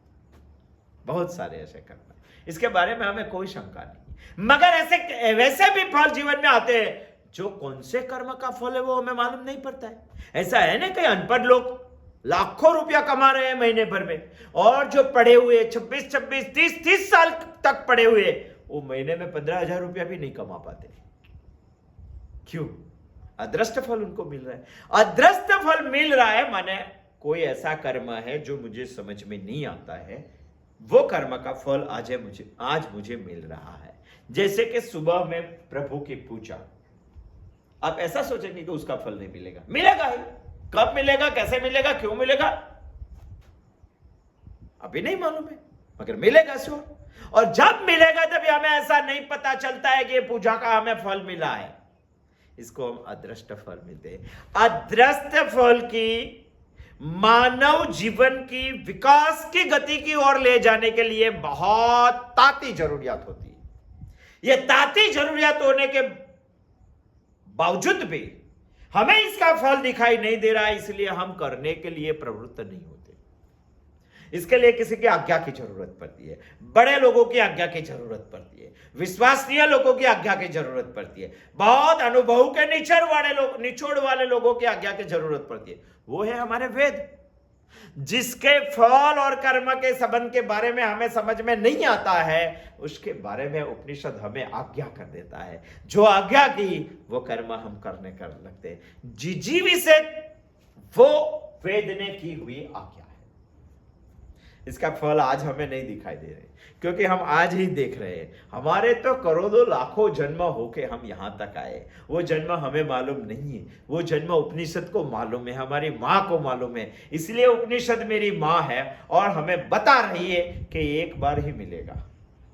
बहुत सारे ऐसे कर्म है, इसके बारे में हमें कोई शंका नहीं। मगर ऐसे वैसे भी फल जीवन में आते हैं जो कौन से कर्म का फल है वो हमें मालूम नहीं पड़ता है। ऐसा है ना, कई अनपढ़ लोग लाखों रुपया कमा रहे हैं महीने भर में, और जो पढ़े हुए 26, 30 साल तक पढ़े हुए वो महीने में 15,000 रुपया भी नहीं कमा पाते। क्यों? अदृष्ट फल उनको मिल रहा है। अदृष्ट फल मिल रहा है माने कोई ऐसा कर्म है जो मुझे समझ में नहीं आता है, वो कर्म का फल आज मुझे मिल रहा है। जैसे कि सुबह में प्रभु की पूजा, आप ऐसा सोचेंगे कि उसका फल नहीं मिलेगा, मिलेगा ही। कब मिलेगा, कैसे मिलेगा, क्यों मिलेगा अभी नहीं मालूम है, मगर मिलेगा श्योर। और जब मिलेगा तभी हमें ऐसा नहीं पता चलता है कि पूजा का हमें फल मिला है, इसको हम अदृष्ट फल मिलते हैं। अदृष्ट फल की मानव जीवन की विकास की गति की ओर ले जाने के लिए बहुत ताती जरूरियात होती है। यह ताती जरूरियात होने के बावजूद भी हमें इसका फल दिखाई नहीं दे रहा है, इसलिए हम करने के लिए प्रवृत्त नहीं होते। इसके लिए किसी की आज्ञा की जरूरत पड़ती है, बड़े लोगों की आज्ञा की जरूरत पड़ती है, विश्वसनीय लोगों की आज्ञा की जरूरत पड़ती है, बहुत अनुभव के निचोड़ वाले लोगों की आज्ञा की जरूरत पड़ती है। वो है हमारे वेद, जिसके फल और कर्म के संबंध के बारे में हमें समझ में नहीं आता है, उसके बारे में उपनिषद हमें आज्ञा कर देता है। जो आज्ञा की वो कर्म हम करने कर लगते हैं। जिजीविषद वो वेद ने की हुई आज्ञा है। इसका फल आज हमें नहीं दिखाई दे रहे क्योंकि हम आज ही देख रहे हैं। हमारे तो करोड़ों लाखों जन्म होके हम यहां तक आए, वो जन्म हमें मालूम नहीं है, वो जन्म उपनिषद को मालूम है, हमारी माँ को मालूम है। इसलिए उपनिषद मेरी माँ है और हमें बता रही है कि एक बार ही मिलेगा,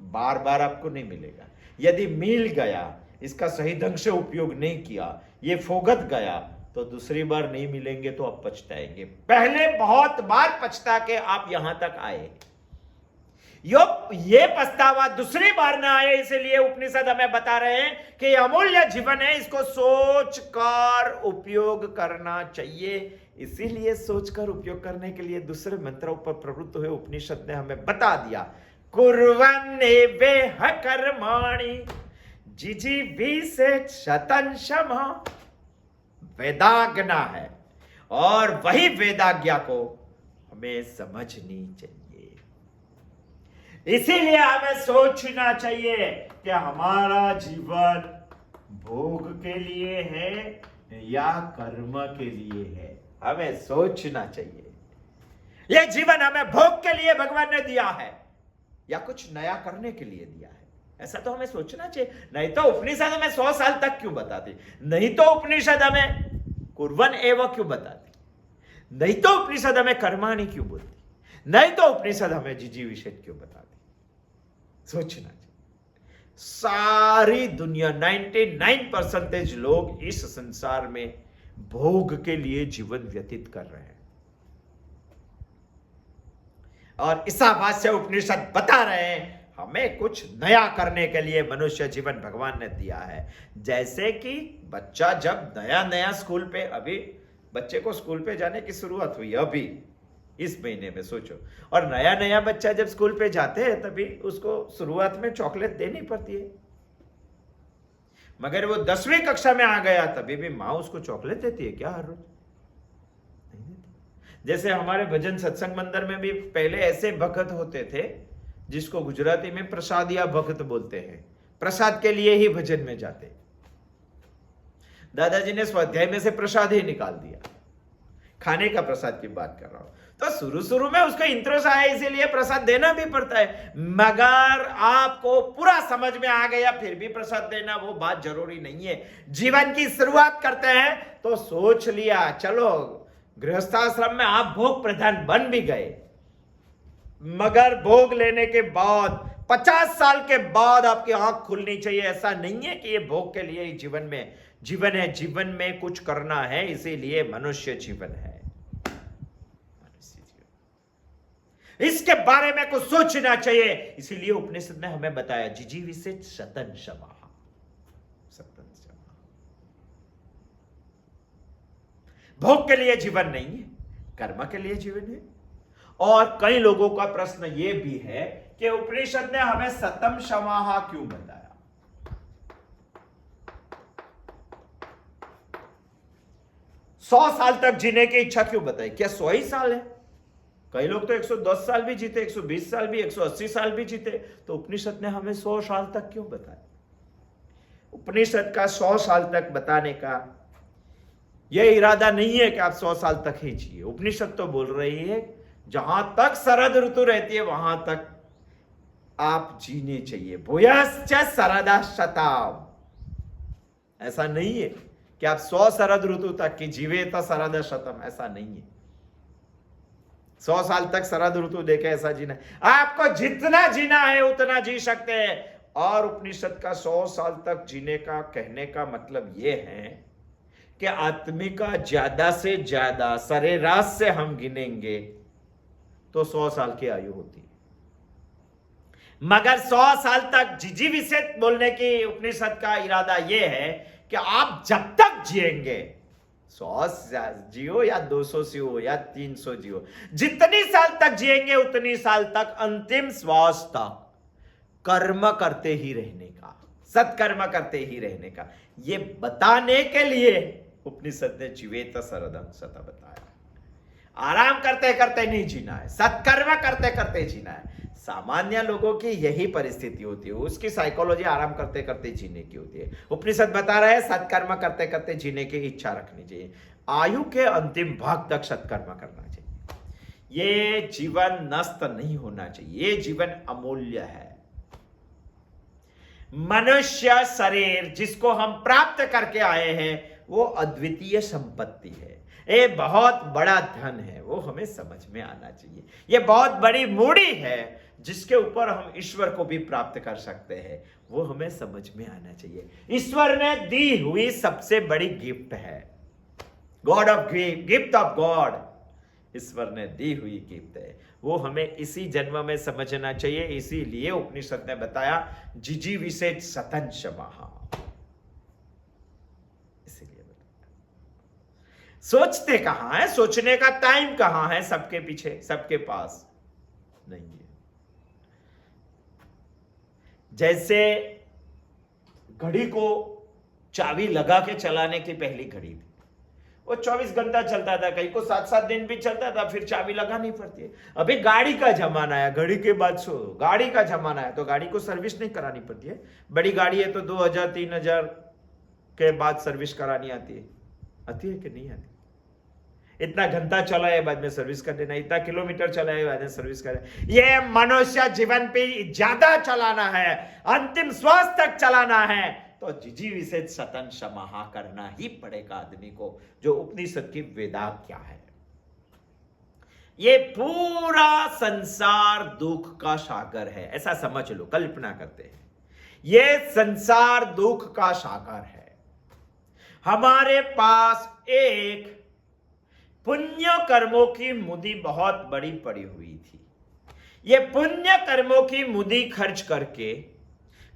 बार बार आपको नहीं मिलेगा। यदि मिल गया, इसका सही ढंग से उपयोग नहीं किया, ये फोगत गया, तो दूसरी बार नहीं मिलेंगे तो आप पछताएंगे। पहले बहुत बार पछता के आप यहां तक आए, ये पछतावा दूसरी बार ना आए, इसलिए उपनिषद हमें बता रहे हैं कि अमूल्य जीवन है, इसको सोचकर उपयोग करना चाहिए। इसीलिए सोचकर उपयोग करने के लिए दूसरे मंत्रों पर प्रवृत्त हुए उपनिषद ने हमें बता दिया, कुर्वन्नेवेह कर्माणि जिजीविषेत् शतं शमः। वेदाज्ञा है और वही वेदाज्ञा को हमें समझनी चाहिए। इसीलिए हमें सोचना चाहिए कि हमारा जीवन भोग के लिए है या कर्म के लिए है। हमें सोचना चाहिए, यह जीवन हमें भोग के लिए भगवान ने दिया है या कुछ नया करने के लिए दिया है, ऐसा तो हमें सोचना चाहिए। नहीं तो उपनिषद हमें 100 साल तक क्यों बताती, नहीं तो उपनिषद हमें कुर्वन् एव क्यों बताती, नहीं तो उपनिषद हमें कर्माणि क्यों बोलती, नहीं तो उपनिषद हमें जिजीविषेत् क्यों बताती। सोचना चाहिए। सारी दुनिया 99% लोग इस संसार में भोग के लिए जीवन व्यतीत कर रहे हैं और ईशावास्य उपनिषद बता रहे हैं हमें कुछ नया करने के लिए मनुष्य जीवन भगवान ने दिया है। जैसे कि बच्चा जब नया नया स्कूल पे, अभी बच्चे को स्कूल पे जाने की शुरुआत हुई अभी इस महीने में, सोचो, और नया नया बच्चा जब स्कूल पे जाते हैं तभी उसको शुरुआत में चॉकलेट देनी पड़ती है, मगर वो 10वीं कक्षा में आ गया तभी भी माँ उसको चॉकलेट देती है क्या हर रोज? नहीं देती। जैसे हमारे भजन सत्संग मंदिर में भी पहले ऐसे भक्त होते थे जिसको गुजराती में प्रसादिया भक्त बोलते हैं, प्रसाद के लिए ही भजन में जाते। दादाजी ने स्वाध्याय में से प्रसाद ही निकाल दिया, खाने का प्रसाद की बात कर रहा हूं। तो शुरू में उसका इंटरेस्ट आया, इसीलिए प्रसाद देना भी पड़ता है, मगर आपको पूरा समझ में आ गया फिर भी प्रसाद देना वो बात जरूरी नहीं है। जीवन की शुरुआत करते हैं तो सोच लिया, चलो गृहस्थाश्रम में आप भोग प्रधान बन भी गए, मगर भोग लेने के बाद 50 साल के बाद आपकी आंख खुलनी चाहिए। ऐसा नहीं है कि ये भोग के लिए ही जीवन है, जीवन में कुछ करना है, इसीलिए मनुष्य जीवन है। इसके बारे में कुछ सोचना चाहिए, इसीलिए उपनिषद ने हमें बताया जिजीविषेत् शतं शमः। भोग के लिए जीवन नहीं है, कर्म के लिए जीवन है। और कई लोगों का प्रश्न यह भी है कि उपनिषद ने हमें शतं शमः क्यों बताया? 100 साल तक जीने की इच्छा क्यों बताई? क्या 100 ही साल है? कई लोग तो 110 साल भी जीते, 120 साल भी, 180 साल भी जीते, तो उपनिषद ने हमें 100 साल तक क्यों बताया? उपनिषद का 100 साल तक बताने का यह इरादा नहीं है कि आप 100 साल तक ही जिए। उपनिषद तो बोल रही है जहां तक शरद ऋतु रहती है वहां तक आप जीने चाहिए। भूयश्च शरदः शताम्। ऐसा नहीं है कि आप 100 शरद ऋतु तक की जीवेत शरदः शतम्, ऐसा नहीं है। 100 साल तक शरद ऋतु देखे ऐसा जीना, आपको जितना जीना है उतना जी सकते हैं। और उपनिषद का 100 साल तक जीने का कहने का मतलब यह है कि आत्मिका ज्यादा से ज्यादा सरेराश से हम गिनेंगे तो 100 साल की आयु होती है, मगर 100 साल तक जिजीविषेत् बोलने की उपनिषद का इरादा यह है कि आप जब तक जिएंगे, 100 जियो या 200 जियो या 300 जियो, जितनी साल तक जिएंगे उतनी साल तक अंतिम श्वास तक कर्म करते ही रहने का, सत्कर्म करते ही रहने का, ये बताने के लिए उपनिषद ने जीवेत शरदं शतम् बताया। आराम करते करते नहीं जीना है, सत्कर्म करते करते जीना है। सामान्य लोगों की यही परिस्थिति होती है, उसकी साइकोलॉजी आराम करते करते जीने की होती है। उपनिषद बता रहे हैं सत्कर्म करते करते जीने की इच्छा रखनी चाहिए, आयु के अंतिम भाग तक सत्कर्म करना चाहिए। ये जीवन नष्ट नहीं होना चाहिए, ये जीवन अमूल्य है। मनुष्य शरीर जिसको हम प्राप्त करके आए हैं वो अद्वितीय संपत्ति है, ये बहुत बड़ा धन है, वो हमें समझ में आना चाहिए। ये बहुत बड़ी मूड़ी है जिसके ऊपर हम ईश्वर को भी प्राप्त कर सकते हैं, वो हमें समझ में आना चाहिए। ईश्वर ने दी हुई सबसे बड़ी गिफ्ट है, god of gift of god. ईश्वर ने दी हुई गिफ्ट है, वो हमें इसी जन्म में समझना चाहिए। इसीलिए उपनिषद ने बताया जिजी विषेद सतन शमाहा। इसीलिए सोचते कहां है, सोचने का टाइम कहां है, सबके पीछे, सबके पास नहीं है। जैसे घड़ी को चाबी लगा के चलाने की पहली घड़ी थी, वो 24 घंटा चलता था, कहीं को 7-7 दिन भी चलता था, फिर चाबी लगानी पड़ती है। अभी गाड़ी का जमाना है, घड़ी के बाद गाड़ी का जमाना है, तो गाड़ी को सर्विस नहीं करानी पड़ती है। बड़ी गाड़ी है तो 2000-3000 के बाद सर्विस करानी आती है कि नहीं आती? इतना घंटा चलाए बाद में सर्विस कर देना, इतना किलोमीटर चलाए बाद में सर्विस कर देना। ये मनुष्य जीवन पे ज्यादा चलाना है, अंतिम श्वास तक चलाना है, तो जिजी विषेद सतन समाहा करना ही पड़ेगा आदमी को, जो उपनिषद की वेदाज्ञा है। ये पूरा संसार दुख का सागर है, ऐसा समझ लो, कल्पना करते हैं ये संसार दुख का सागर है। हमारे पास एक पुण्य कर्मों की मुदी बहुत बड़ी पड़ी हुई थी। ये पुण्य कर्मों की मुदी खर्च करके,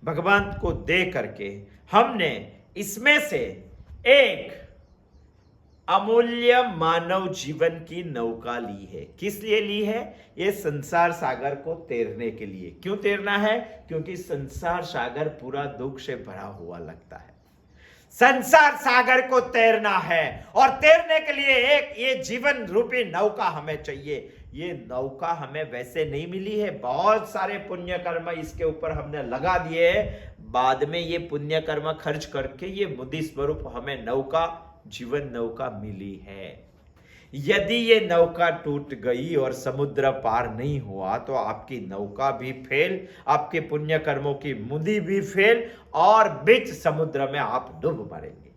भगवान को दे करके, हमने इसमें से एक अमूल्य मानव जीवन की नौका ली है। किस लिए ली है? ये संसार सागर को तैरने के लिए। क्यों तैरना है? क्योंकि संसार सागर पूरा दुख से भरा हुआ लगता है। संसार सागर को तैरना है, और तैरने के लिए एक ये जीवन रूपी नौका हमें चाहिए। ये नौका हमें वैसे नहीं मिली है, बहुत सारे पुण्य कर्म इसके ऊपर हमने लगा दिए। बाद में ये पुण्य कर्म खर्च करके ये मुदी स्वरूप हमें नौका, जीवन नौका मिली है। यदि ये नौका टूट गई और समुद्र पार नहीं हुआ तो आपकी नौका भी फेल, आपके पुण्य कर्मों की मुदी भी फेल, और बीच समुद्र में आप डूब मरेंगे।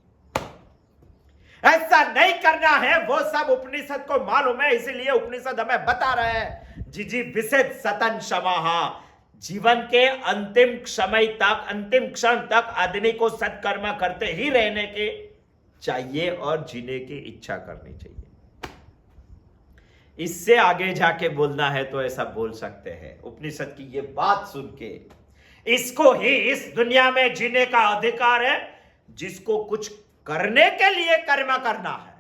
ऐसा नहीं करना है, वो सब उपनिषद को मालूम है, इसीलिए उपनिषद हमें बता रहे हैं जिजी विषेद सतन समाहा। जीवन के अंतिम समय तक, अंतिम क्षण तक आदमी को सत्कर्म करते ही रहने के चाहिए और जीने की इच्छा करनी चाहिए। इससे आगे जाके बोलना है तो ऐसा बोल सकते हैं। उपनिषद की ये बात सुन के इसको ही इस दुनिया में जीने का अधिकार है, जिसको कुछ करने के लिए कर्म करना है,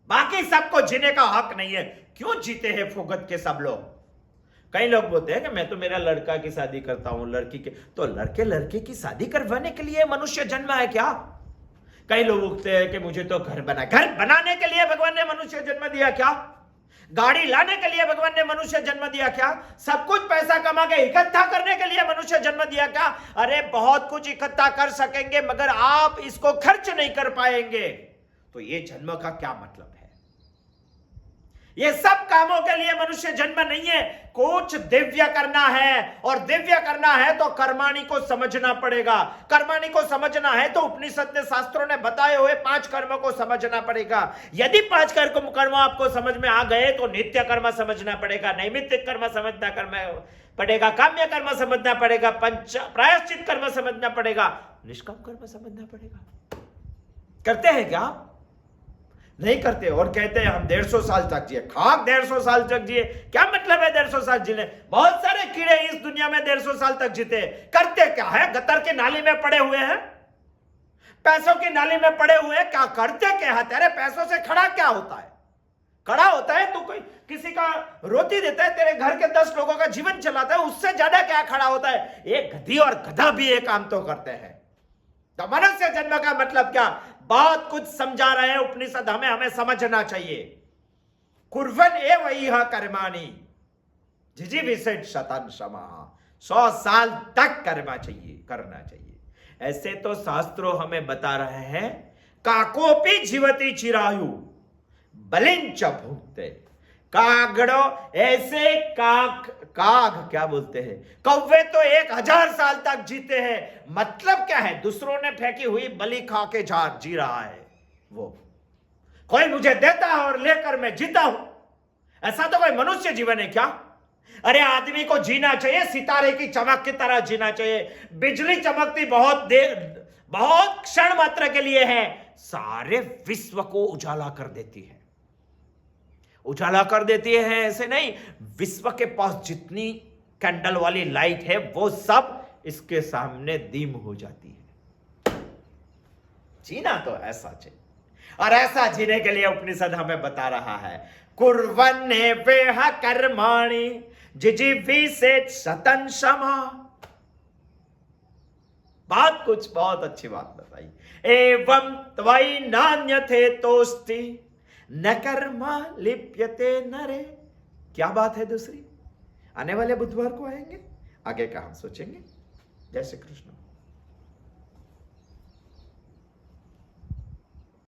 बाकी सबको जीने का हक नहीं है। क्यों जीते हैं फुगत के सब लोग? कई लोग बोलते हैं कि मैं तो मेरा लड़का की शादी करता हूं, लड़की के, तो लड़के की शादी करवाने के लिए मनुष्य जन्म है क्या? कई लोग उठते हैं कि मुझे तो घर बनाने के लिए भगवान ने मनुष्य जन्म दिया क्या? गाड़ी लाने के लिए भगवान ने मनुष्य जन्म दिया क्या? सब कुछ पैसा कमा के इकट्ठा करने के लिए मनुष्य जन्म दिया क्या? अरे बहुत कुछ इकट्ठा कर सकेंगे, मगर आप इसको खर्च नहीं कर पाएंगे, तो ये जन्म का क्या मतलब है? ये सब कामों के लिए मनुष्य जन्म नहीं है। कुछ दिव्य करना है, और दिव्य करना है तो कर्माणी को समझना पड़ेगा। कर्माणी को समझना है तो उपनिषद ने, शास्त्रों ने बताए हुए 5 कर्मों को समझना पड़ेगा। यदि 5 कर्म आपको समझ में आ गए तो नित्य कर्म समझना पड़ेगा, नैमित्तिक कर्म समझना पड़ेगा, काम्य कर्म समझना पड़ेगा, प्रायश्चित कर्म समझना पड़ेगा, निष्काम कर्म समझना पड़ेगा। करते हैं क्या? नहीं करते, और कहते हैं हम 150 साल तक जिए। खाक 150 साल तक जिए, क्या मतलब है 150 साल जीने? बहुत सारे कीड़े इस दुनिया में 150 साल तक जीते। करते क्या है? गटर की नाली में पड़े हुए हैं, पैसों की नाली में पड़े हुए हैं। क्या करते क्या है? तेरे पैसों से खड़ा क्या होता है? खड़ा होता है तो कोई किसी का रोटी देता है, तेरे घर के 10 लोगों का जीवन चलाता है, उससे ज्यादा क्या खड़ा होता है? एक गधी और गधा भी ये काम तो करते हैं। तो मनुष्य जन्म का मतलब क्या? बहुत कुछ समझा रहे हैं उपनिषद, हमें समझना चाहिए। कुर्वन् एव इह कर्माणि जिजी विषेद सतन समाहा। 100 साल तक करना चाहिए। ऐसे तो शास्त्रों हमें बता रहे हैं, काकोपि जीवति चिरायु बलिंच भुक्ते। कागड़ो, ऐसे काग क्या बोलते हैं, कौवे तो 1000 साल तक जीते हैं। मतलब क्या है? दूसरों ने फेंकी हुई बलि खा के जी रहा है वो। कोई मुझे देता है और लेकर मैं जीता हूं, ऐसा तो कोई मनुष्य जीवन है क्या? अरे आदमी को जीना चाहिए सितारे की चमक की तरह जीना चाहिए। बिजली चमकती बहुत देर, बहुत क्षण मात्र के लिए है, सारे विश्व को उजाला कर देती है। उजाला कर देती है, ऐसे नहीं। विश्व के पास जितनी कैंडल वाली लाइट है वो सब इसके सामने डिम हो जाती है। जीना तो ऐसा चाहिए, और ऐसा जीने के लिए उपनिषद हमें बता रहा है, कुर्वन्ने वेह कर्माणि जिजीविषेत् शतं शमा। बात कुछ बहुत अच्छी बात बताई, एवं त्वयि नान्यथेतोस्ति न कर्मा लिप्यते नरे। क्या बात है दूसरी? आने वाले बुधवार को आएंगे, आगे का हम सोचेंगे। जय श्री कृष्ण।